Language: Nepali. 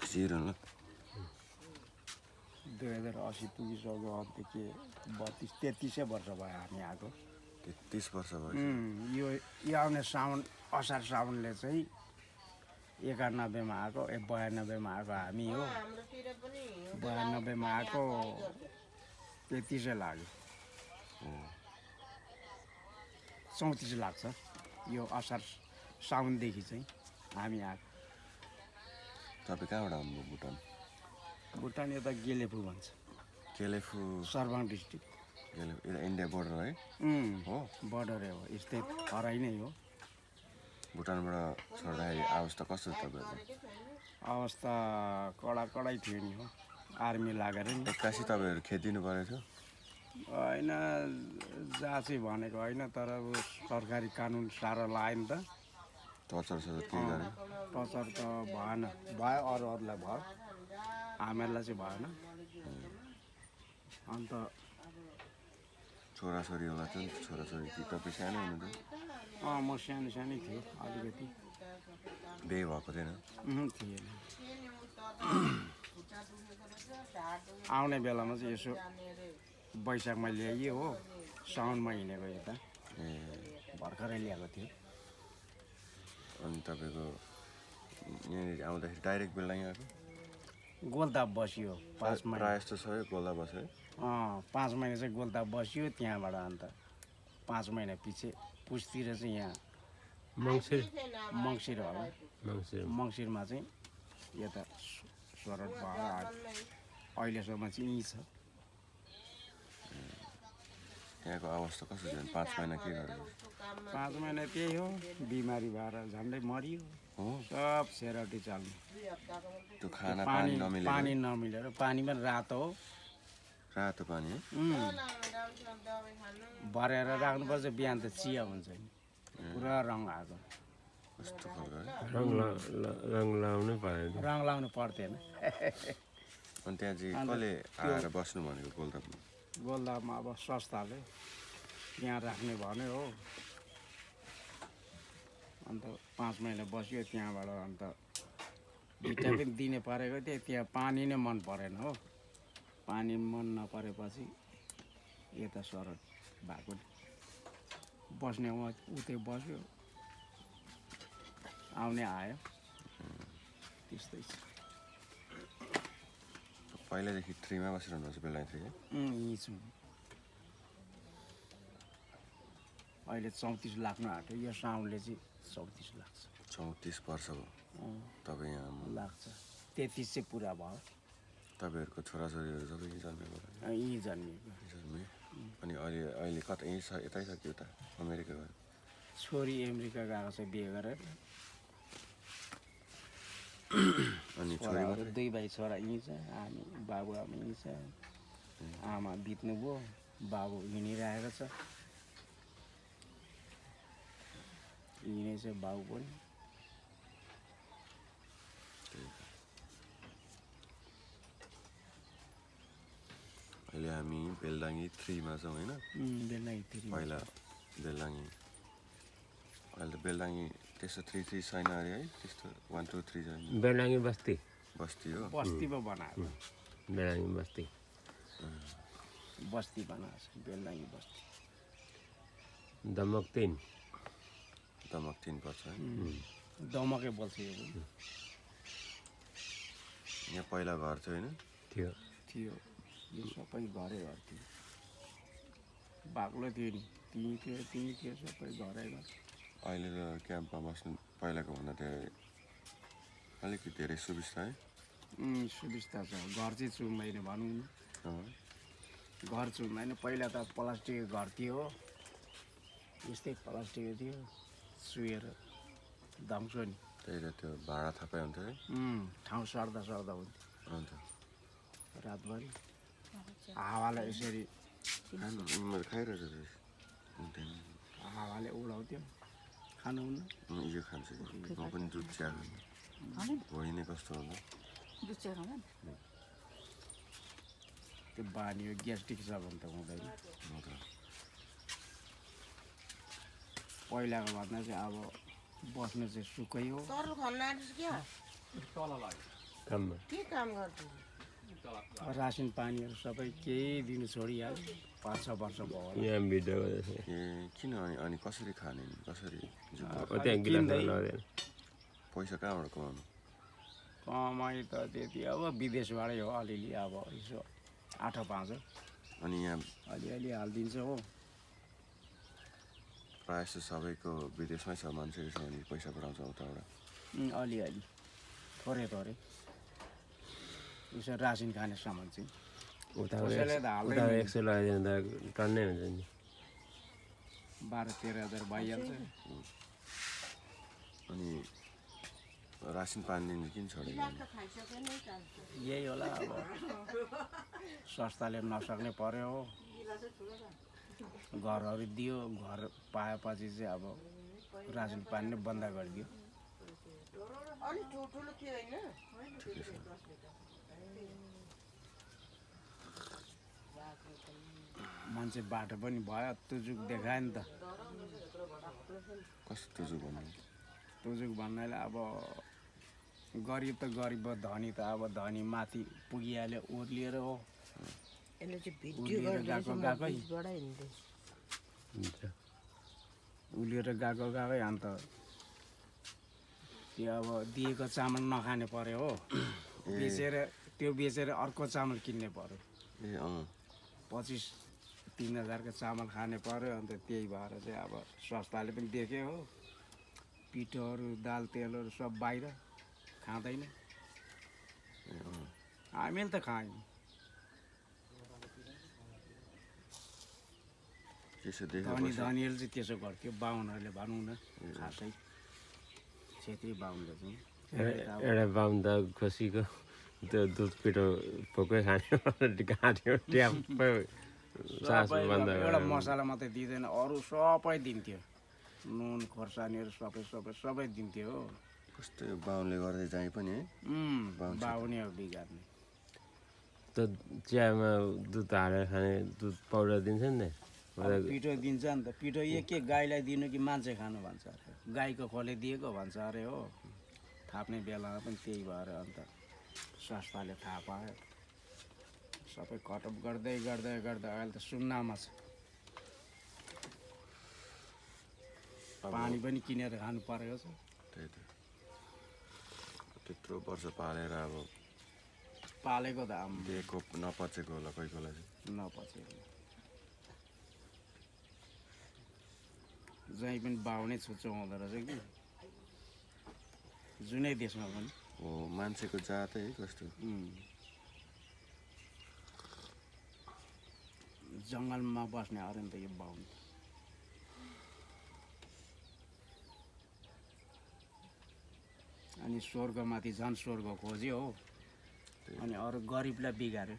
खिचिरहनु 2080 पुगिसक्यो अन्त के 32-33 वर्ष भयो हामी आएको 33 वर्ष भयो यो आउने साउन असार साउनले चाहिँ 91 मा आएको 92 मा आएको हामी हो 92 मा आएको 33 लाग्यो 34 लाग्छ यो असार साउनदेखि चाहिँ हामी आएको तपाईँ कहाँबाट आउनुभयो भुटान भुटान यता गेलेफु भन्छ केलेफु सर्बाङ डिस्ट्रिक्ट इन्डिया बोर्डर है हो बर्डरै हो यस्तै तराई नै हो भुटानबाट छोड्दाखेरि अवस्था कस्तो छ तपाईँहरूको अवस्था कडै थियो नि हो आर्मी लागेर नि एक्कासी तपाईँहरू खेदिनु परेको थियो होइन जाँची भनेको होइन तर अब सरकारी कानुन साह्रो लाग्यो नि त टर्चर के गरे टर्चर त भएन भयो अरूलाई भयो हामीहरूलाई चाहिँ भएन अन्त छोराछोरी होला त छोराछोरी कि तपाईँ सानो हुनुहुन्थ्यो म सानै थियो अलिकति बिहे भएको थिएन थिएन आउने बेलामा चाहिँ यसो वैशाखमा ल्याइयो हो साउनमा हिँडेको यता ए भर्खरै ल्याएको थियो अनि तपाईँको यहाँनिर आउँदाखेरि डाइरेक्ट बेलाङ आएको गोलताप बसियो 5 महिना प्रायः जस्तो छ गोला बस्यो 5 महिना चाहिँ गोलताप बसियो त्यहाँबाट अन्त 5 महिना पछि पुसतिर चाहिँ यहाँ मङ्सिर होला मङ्सिरमा चाहिँ यता स्वरट भएर अहिलेसम्म चाहिँ यहीँ छ त्यहाँको अवस्था कस्तो थियो 5 महिना के गर्यो 5 महिना त्यही हो बिमारी भएर झन्डै मरियो हो सब सेरटी चल्ने त्यो खाना पानी नमिलेर पानी नमिलेर पानी पनि रातो हो रातो पानी है भरेर राख्नुपर्छ बिहान त चिया हुन्छ नि पुरा रङ आएको कस्तो खालको है रङ लाउनै परेन रङ लाउनु पर्थेन अनि त्यहाँ चाहिँ कसले आएर बस्नु भनेको गोलतापमा गोलदामा अब संस्थाले त्यहाँ राख्ने भन्यो हो अन्त 5 महिना बस्यो त्यहाँबाट अन्त भिटामिन दिने परेको थियो त्यहाँ पानी नै मन परेन हो पानी मन नपरेपछि यता सरट भएको बस्ने उतै बस्यो आउने आयो त्यस्तै छ पहिल्यैदेखि 3 मा बसिरहनु भएको बेला थियो यहीँ छु अहिले 34 लाग्नु आँट्यो यो साउनले चाहिँ 34 लाग्छ 34 वर्ष भयो तपाईँ यहाँ लाग्छ 33 चाहिँ पुरा भयो तपाईँहरूको छोराछोरीहरू सबै यहीँ जन्मेको यहीँ जन्मिएको जन्मे अनि अहिले कता यहीँ छ यतै छ कि उता अमेरिका गयो छोरी अमेरिका गएको छ बिहे गरेर अनि छोरी छोराहरू 2 भाइ छोरा यहीँ छ हामी बाबुआमा यहीँ छ आमा बित्नुभयो बाबु हिँडिरहेको छ यहीँ छ बाबु पनि अहिले हामी बेलडाङ्गी 3 मा छौँ होइन पहिला बेलडाङ्गी अहिले त बेलडाङ्गी त्यस्तो 3 छैन अरे है त्यस्तो 1 2 3 छैन बेलाङ्गी बस्ती बस्ती हो बस्ती पो बनाएको बेलाङ्गी बस्ती बस्ती बनाएको छ बेलडाङ्गी बस्ती दमक 3 दमक 3 पर्छ है दमकै बोल्छ यो यहाँ पहिला घर थियो होइन थियो यो सबै घरै घर थियो बाक्लो थियो नि त्यहीँ थियो सबै घरै घर अहिले त क्याम्पमा बस्नु पहिलाको भन्दा चाहिँ अलिकति धेरै सुविस्ता है सुविस्ता छ घर चाहिँ चुन्दैन भनौँ न घर चुन्दैन पहिला त प्लास्टिकको घर थियो यस्तै प्लास्टिकको थियो चुहेर धम्सो नि त्यही त त्यो भाडा थपाइ हुन्थ्यो है ठाउँ सर्दा हुन्थ्यो अन्त रातभरि हावाले यसरी मैले खाइरहेको हुन्थेन हावाले उडाउँथ्यो खानुहुन्न यो खान्छु म पनि दुध चिया खान्छु भोलि नै कस्तो हुन्छ त्यो बानी हो ग्यास्ट्रिक छ भने त हुँदैन पहिलाको भन्दा चाहिँ अब बस्नु चाहिँ सुकै हो काममा के काम गर्छु रासिन पानीहरू सबै केही दिनु छोडिहाल्यो 5-6 वर्ष भयो होला यहाँ भिडियो गर्दैछ ए किन अनि कसरी खाने नि कसरी त्यहाँ गिलासमा लगाउँदैन पैसा कहाँबाट कमाउनु कमाइ त त्यति अब विदेशबाटै हो अलिअलि अब यसो 8-5 अनि यहाँ अलिअलि हालिदिन्छ हो प्रायः जस्तो सबैको विदेशमै छ मान्छेहरू छ भने पैसा पठाउँछ उताबाट अलिअलि थोरै थोरै यसो रासिन खाने सामान चाहिँ उताबाट कसैले त हाल्दैन उताबाट 100 लगाइदियो भने त टन्नै हुन्छ नि 12-13 हजार भइहाल्छ अनि रासिन पानी दिनु किन छोडेको अनि? खाइसक्यो नै चाल्छ यही होला अब संस्थाले नसक्ने पर्यो हो घरहरू दियो घर पाएपछि चाहिँ अब रासिन पानी नै बन्द गरिदियो अलिक ठुल्ठुलो थियो होइन ठिकै छ मान्छे बाटो पनि भयो तुजुक देखायो नि त कस्तो तुजु भन्नु तुजुक भन्नाले अब गरिब त गरिब भयो धनी त अब धनी माथि पुगिहाल्यो ओर्लिएर हो यसले चाहिँ भिडियो उलिएर गएको गएकै बिचबाट हिँड्दै हुन्छ उलिएर गएको गएकै अन्त त्यो अब दिएको चामल नखाने पर्यो हो बेचेर अर्को चामल किन्ने पर्यो ए अँ 25-3000 चामल खाने पर्यो अन्त त्यही भएर चाहिँ अब संस्थाले पनि देख्यो हो पिठोहरू दाल तेलहरू सब बाहिर खाँदैन ए अँ हामीले त खायौँ त्यसो देखेर धनी बस्यो धनीहरूले चाहिँ त्यसो गर्थ्यो बाहुनहरूले भनौँ न खासै छेत्री बाहुनले चाहिँ एउटा बाहुन त खसीको त्यो दुध पिठो भोकै खाने घाँट्यो ट्याप्पै सास सबै बन्द एउटा मसला मात्रै दिँदैन अरू सबै दिन्थ्यो नुन खोर्सानीहरू सबै दिन्थ्यो हो कस्तो यो बाहुनले गर्दै जाएँ पनि है बाहुने हो बिगार्ने त चियामा दुध हालेर खाने दुध पाउडर दिन्छ नि अब पिठो दिन्छ नि त पिठो एक गाईलाई दिनु कि मान्छे खानु भन्छ अरे गाईको खोले दिएको भन्छ अरे हो थाप्ने बेलामा पनि त्यही भएर अन्त संस्थाले थाहा पायो सबै कटअप गर्दै अहिले त सुन्नामा छ पानी पनि किनेर खानु परेको छ त्यही त त्यत्रो वर्ष पालेर अब पालेको त आम दिएको नपचेको होला कोही कोहीलाई चाहिँ नपचेको जहीँ पनि बाहुनै छुच्चो हुँदो रहेछ कि जुनै देशमा पनि हो मान्छेको जातै है कस्तो जङ्गलमा बस्ने अरे नि त यो बाहुन अनि स्वर्गमाथि झन् स्वर्ग खोज्यो हो अनि अरू गरिबलाई बिगाऱ्यो